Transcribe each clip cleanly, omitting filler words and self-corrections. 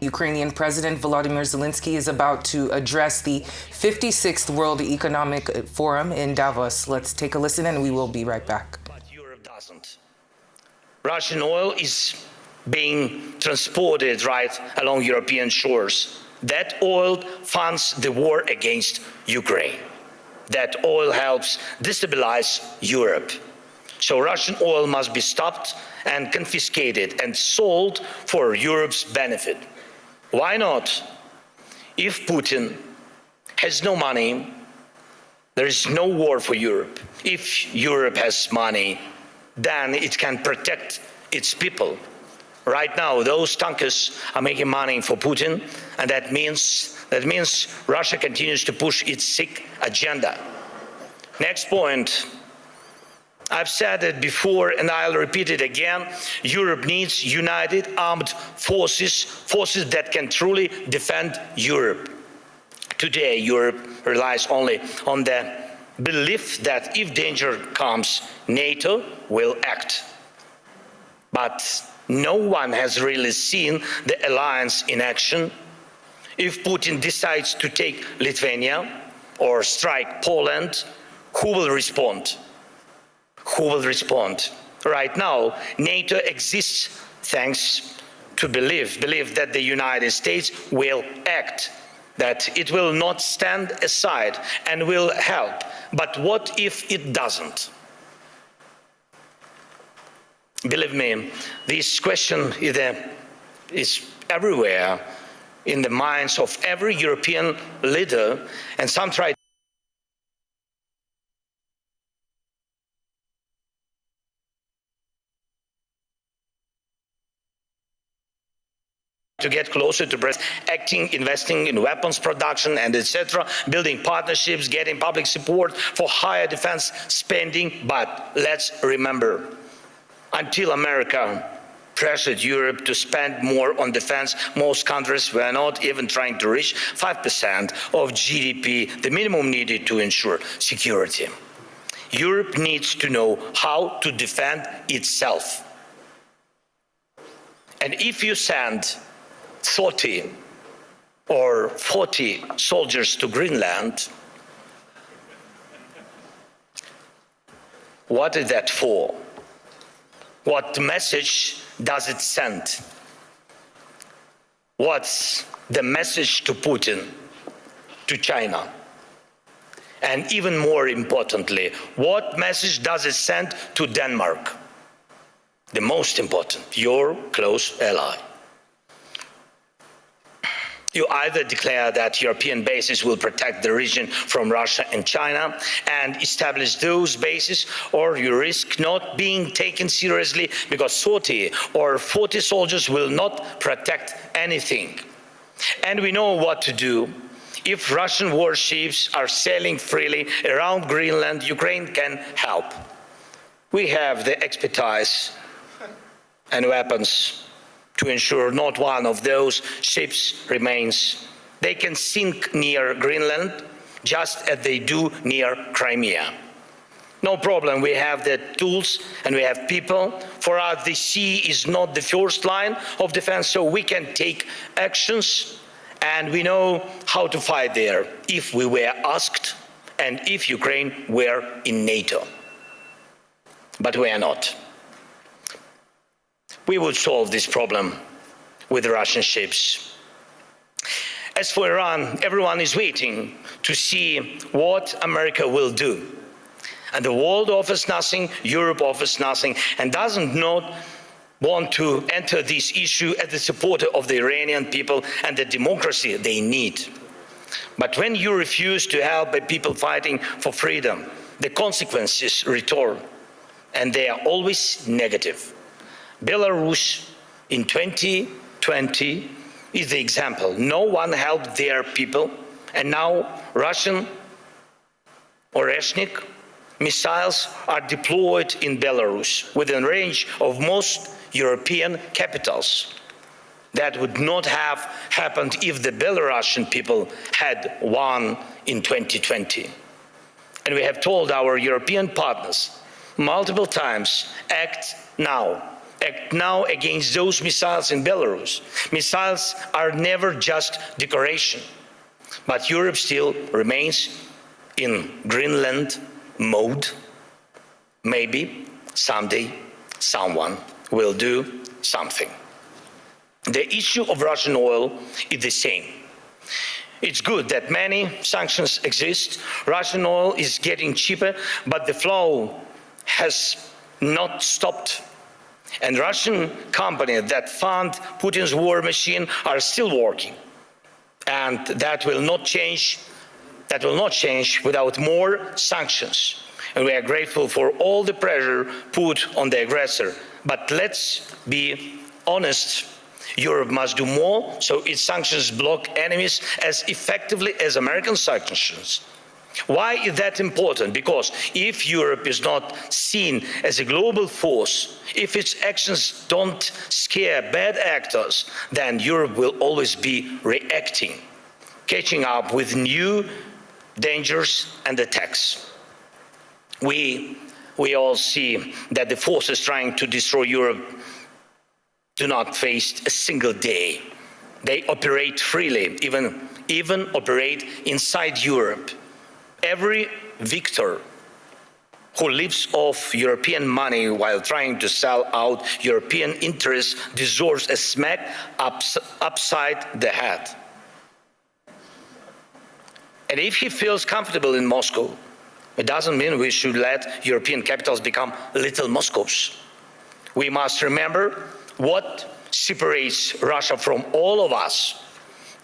Ukrainian President Volodymyr Zelensky is about to address the 56th World Economic Forum in Davos. Let's take a listen and we will be right back. But Europe doesn't. Russian oil is being transported right along European shores. That oil funds the war against Ukraine. That oil helps destabilize Europe. So Russian oil must be stopped and confiscated and sold for Europe's benefit. Why not? If Putin has no money, there is no war for Europe. If Europe has money, then it can protect its people. Right now, those tankers are making money for Putin, and that means Russia continues to push its sick agenda. Next point. I've said it before and I'll repeat it again. Europe needs united armed forces that can truly defend Europe. Today, Europe relies only on the belief that if danger comes, NATO will act. But no one has really seen the alliance in action. If Putin decides to take Lithuania or strike Poland, who will respond? Who will respond? Right now, NATO exists thanks to belief that the United States will act, that it will not stand aside and will help. But what if it doesn't? Believe me, this question is everywhere in the minds of every European leader, and some try to get closer to Brexit, acting, investing in weapons production and etc., building partnerships, getting public support for higher defense spending. But let's remember, until America pressured Europe to spend more on defense, most countries were not even trying to reach 5% of GDP, the minimum needed to ensure security. Europe needs to know how to defend itself. And if you send 30 or 40 soldiers to Greenland, what is that for? What message does it send? What's the message to Putin, to China? And even more importantly, what message does it send to Denmark? The most important, your close ally. You either declare that European bases will protect the region from Russia and China and establish those bases, or you risk not being taken seriously because 30 or 40 soldiers will not protect anything. And we know what to do. If Russian warships are sailing freely around Greenland, Ukraine can help. We have the expertise and weapons to ensure not one of those ships remains. They can sink near Greenland, just as they do near Crimea. No problem, we have the tools and we have people. For us, the sea is not the first line of defense, so we can take actions, and we know how to fight there if we were asked and if Ukraine were in NATO. But we are not. We would solve this problem with the Russian ships. As for Iran, everyone is waiting to see what America will do. And the world offers nothing, Europe offers nothing, and doesn't not want to enter this issue as a supporter of the Iranian people and the democracy they need. But when you refuse to help a people fighting for freedom, the consequences return, and they are always negative. Belarus in 2020 is the example. No one helped their people, and now Russian Oreshnik missiles are deployed in Belarus within range of most European capitals. That would not have happened if the Belarusian people had won in 2020. And we have told our European partners multiple times, act now. act now against those missiles in Belarus. Missiles are never just decoration, but Europe still remains in Greenland mode. Maybe someday someone will do something. The issue of Russian oil is the same. It's good that many sanctions exist. Russian oil is getting cheaper, but the flow has not stopped. And Russian companies that fund Putin's war machine are still working. And that will not change without more sanctions. And we are grateful for all the pressure put on the aggressor. But let's be honest, Europe must do more so its sanctions block enemies as effectively as American sanctions. Why is that important? Because if Europe is not seen as a global force, if its actions don't scare bad actors, then Europe will always be reacting, catching up with new dangers and attacks. We all see that the forces trying to destroy Europe do not face a single day. They operate freely, even operate inside Europe. Every victor who lives off European money while trying to sell out European interests deserves a smack upside the head. And if he feels comfortable in Moscow, it doesn't mean we should let European capitals become little Moscows. We must remember what separates Russia from all of us.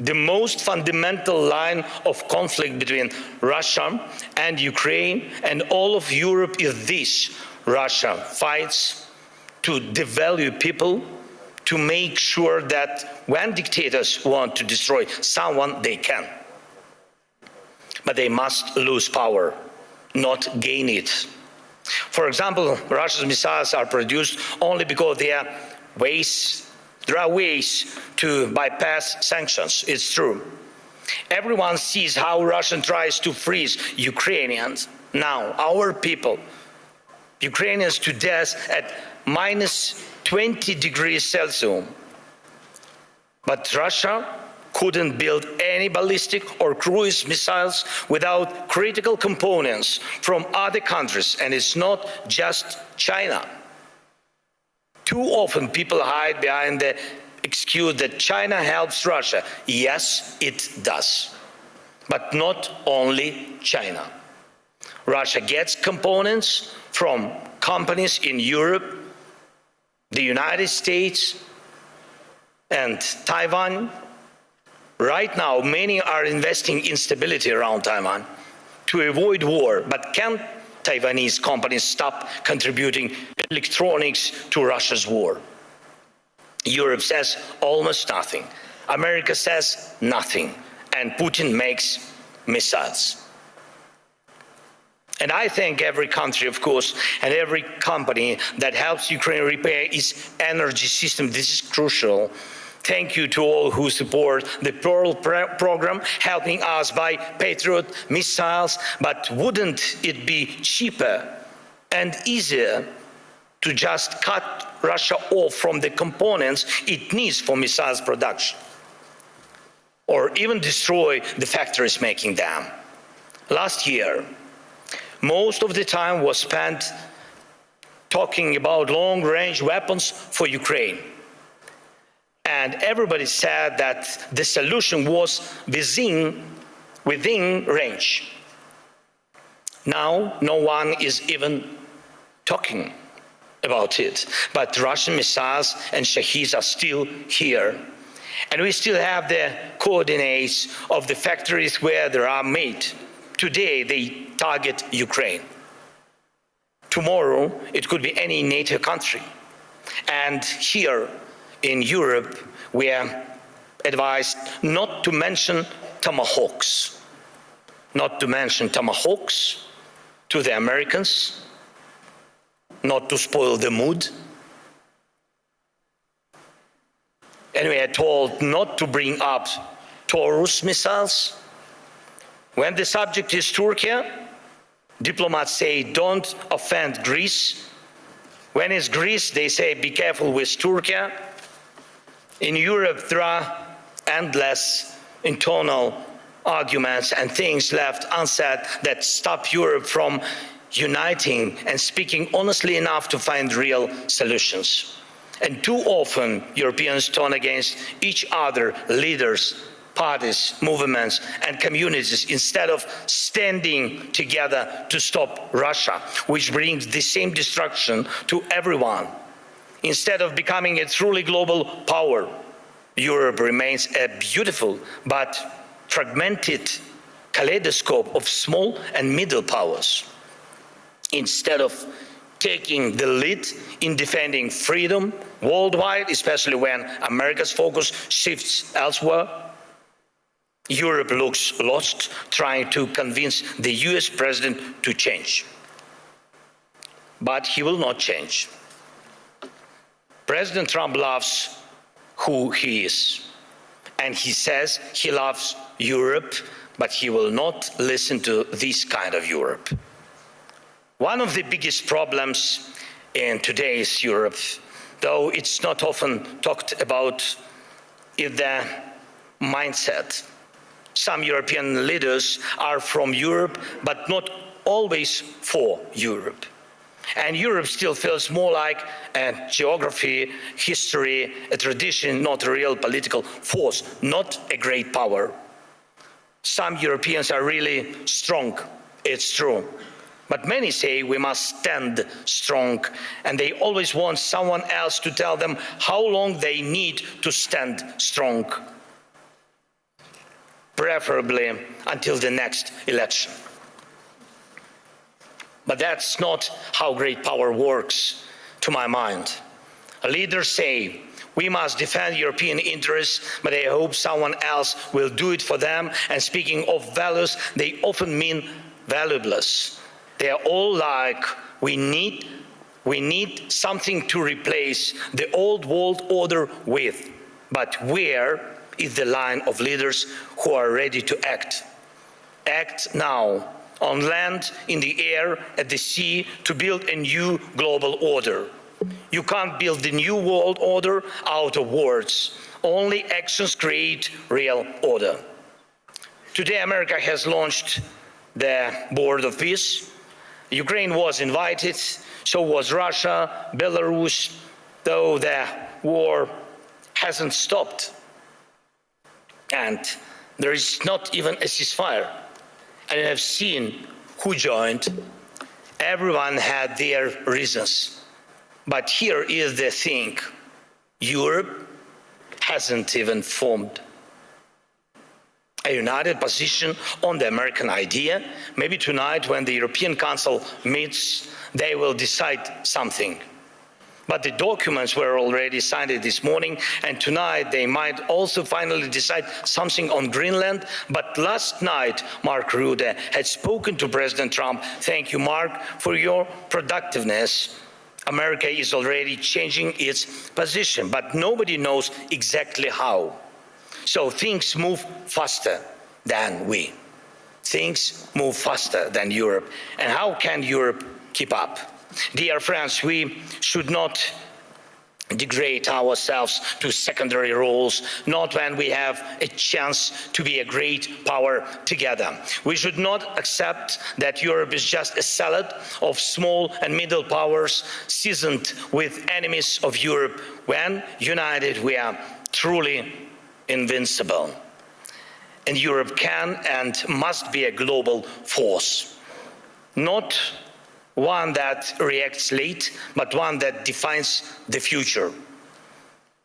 The most fundamental line of conflict between Russia and Ukraine and all of Europe is this: Russia fights to devalue people, to make sure that when dictators want to destroy someone, they can. But they must lose power, not gain it. For example, Russia's missiles are produced only because there are ways to bypass sanctions. It's true. Everyone sees how Russia tries to freeze Ukrainians. Now, our people, Ukrainians to death at minus 20 degrees Celsius. But Russia couldn't build any ballistic or cruise missiles without critical components from other countries, and it's not just China. Too often people hide behind the excuse that China helps Russia. Yes, it does. But not only China. Russia gets components from companies in Europe, the United States, and Taiwan. Right now, many are investing in stability around Taiwan to avoid war, but can Taiwanese companies stop contributing electronics to Russia's war? Europe says almost nothing. America says nothing. And Putin makes missiles. And I thank every country, of course, and every company that helps Ukraine repair its energy system. This is crucial. Thank you to all who support the Pearl program, helping us buy Patriot missiles. But wouldn't it be cheaper and easier to just cut Russia off from the components it needs for missiles production? Or even destroy the factories making them? Last year, most of the time was spent talking about long-range weapons for Ukraine. And everybody said that the solution was within range. Now, no one is even talking about it. But Russian missiles and Shaheds are still here. And we still have the coordinates of the factories where they are made. Today, they target Ukraine. Tomorrow, it could be any NATO country. And here in Europe, we are advised not to mention tomahawks. Not to mention tomahawks to the Americans, not to spoil the mood. And we are told not to bring up Taurus missiles. When the subject is Turkey, diplomats say don't offend Greece. When it's Greece, they say, be careful with Turkey. In Europe, there are endless internal arguments and things left unsaid that stop Europe from uniting and speaking honestly enough to find real solutions. And too often, Europeans turn against each other, leaders, parties, movements, and communities, instead of standing together to stop Russia, which brings the same destruction to everyone. Instead of becoming a truly global power, Europe remains a beautiful but fragmented kaleidoscope of small and middle powers. Instead of taking the lead in defending freedom worldwide, especially when America's focus shifts elsewhere, Europe looks lost, trying to convince the US president to change. But he will not change. President Trump loves who he is, and he says he loves Europe, but he will not listen to this kind of Europe. One of the biggest problems in today's Europe, though it's not often talked about, is the mindset. Some European leaders are from Europe, but not always for Europe. And Europe still feels more like a geography, history, a tradition, not a real political force, not a great power. Some Europeans are really strong, it's true. But many say we must stand strong, and they always want someone else to tell them how long they need to stand strong, preferably until the next election. But that's not how great power works, to my mind. Leaders say, we must defend European interests, but they hope someone else will do it for them. And speaking of values, they often mean valueless. They are all like, we need something to replace the old world order with. But where is the line of leaders who are ready to act? Act now, on land, in the air, at the sea, to build a new global order. You can't build the new world order out of words. Only actions create real order. Today, America has launched the Board of Peace. Ukraine was invited, so was Russia, Belarus, though the war hasn't stopped. And there is not even a ceasefire. And I've seen who joined. Everyone had their reasons. But here is the thing. Europe hasn't even formed a united position on the American idea. Maybe tonight, when the European Council meets, they will decide something. But the documents were already signed this morning, and tonight they might also finally decide something on Greenland. But last night, Mark Rutte had spoken to President Trump. Thank you, Mark, for your productiveness. America is already changing its position, but nobody knows exactly how. So things move faster than we. Things move faster than Europe. And how can Europe keep up? Dear friends, we should not degrade ourselves to secondary roles, not when we have a chance to be a great power together. We should not accept that Europe is just a salad of small and middle powers seasoned with enemies of Europe. When united, we are truly invincible. And Europe can and must be a global force, not one that reacts late, but one that defines the future.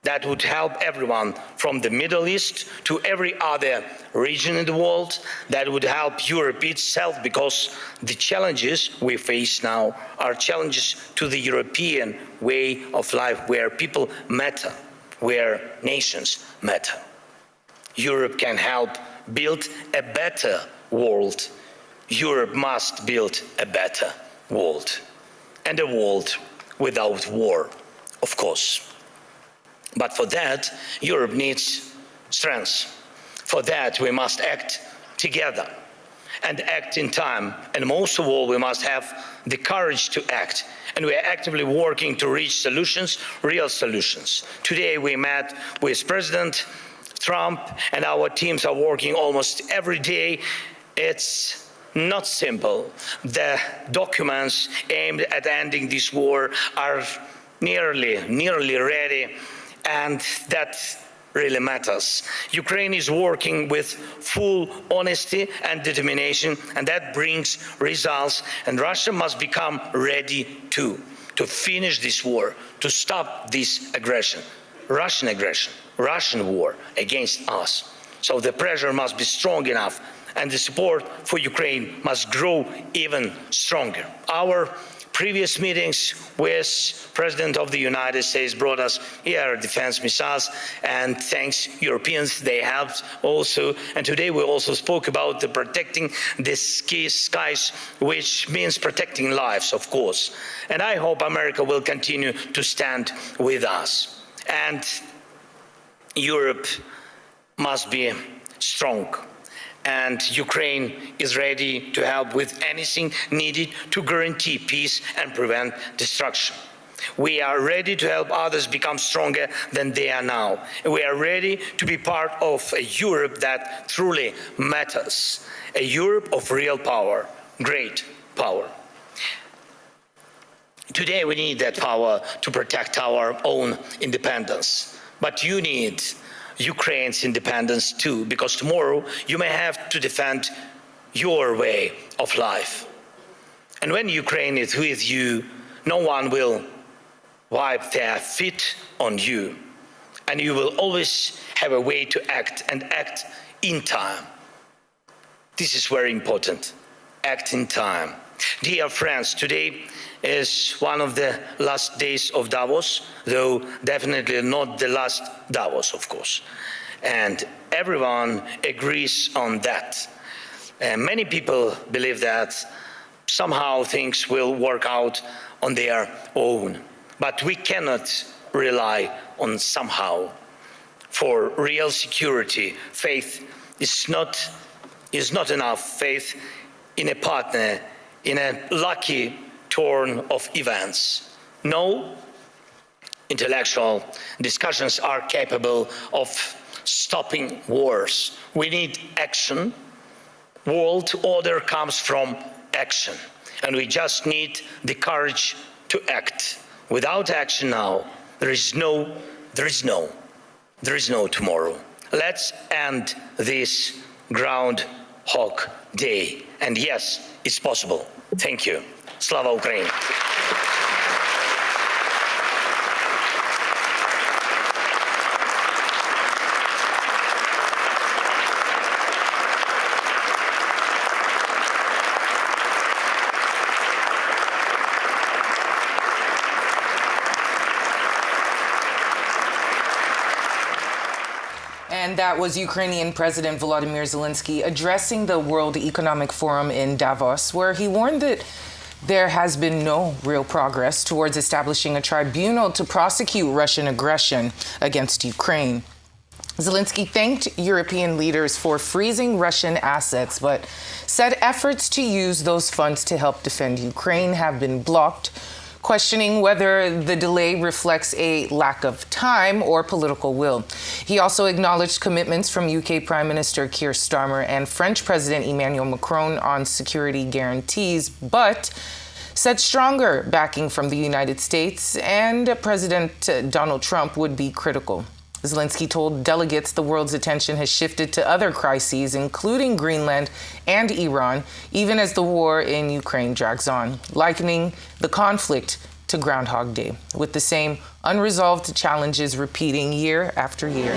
That would help everyone from the Middle East to every other region in the world. That would help Europe itself, because the challenges we face now are challenges to the European way of life, where people matter, where nations matter. Europe can help build a better world. Europe must build a better world, and a world without war, of course. But for that, Europe needs strength. For that, we must act together. and act in time. And most of all, we must have the courage to act. And we are actively working to reach solutions, real solutions. Today we met with President Trump, and our teams are working almost every day. It's not simple. The documents aimed at ending this war are nearly ready, and that really matters. Ukraine is working with full honesty and determination, and that brings results, and Russia must become ready to finish this war, to stop this aggression, Russian war against us. So the pressure must be strong enough, and the support for Ukraine must grow even stronger. Our previous meetings with President of the United States brought us air defense missiles, and thanks Europeans, they helped also. And today we also spoke about the protecting the skies, which means protecting lives, of course. And I hope America will continue to stand with us. And Europe must be strong. And Ukraine is ready to help with anything needed to guarantee peace and prevent destruction. We are ready to help others become stronger than they are now. We are ready to be part of a Europe that truly matters, a Europe of real power, great power. Today we need that power to protect our own independence, but you need Ukraine's independence too, because tomorrow you may have to defend your way of life. And when Ukraine is with you, no one will wipe their feet on you, and you will always have a way to act, and act in time. This is very important. Act in time. Dear friends, today is one of the last days of Davos, though definitely not the last Davos, of course. And everyone agrees on that. Many people believe that somehow things will work out on their own. But we cannot rely on somehow. For real security, faith is not enough. Faith in a partner, in a lucky turn of events. No intellectual discussions are capable of stopping wars. We need action. World order comes from action, and we just need the courage to act. Without action now, there is no tomorrow. Let's end this Groundhog Day. And yes, it's possible. Thank you. Slava Ukraini! And that was Ukrainian President Volodymyr Zelensky addressing the World Economic Forum in Davos, where he warned that there has been no real progress towards establishing a tribunal to prosecute Russian aggression against Ukraine. Zelensky thanked European leaders for freezing Russian assets, but said efforts to use those funds to help defend Ukraine have been blocked, questioning whether the delay reflects a lack of time or political will. He also acknowledged commitments from UK Prime Minister Keir Starmer and French President Emmanuel Macron on security guarantees, but said stronger backing from the United States and President Donald Trump would be critical. Zelensky told delegates the world's attention has shifted to other crises, including Greenland and Iran, even as the war in Ukraine drags on, likening the conflict to Groundhog Day, with the same unresolved challenges repeating year after year.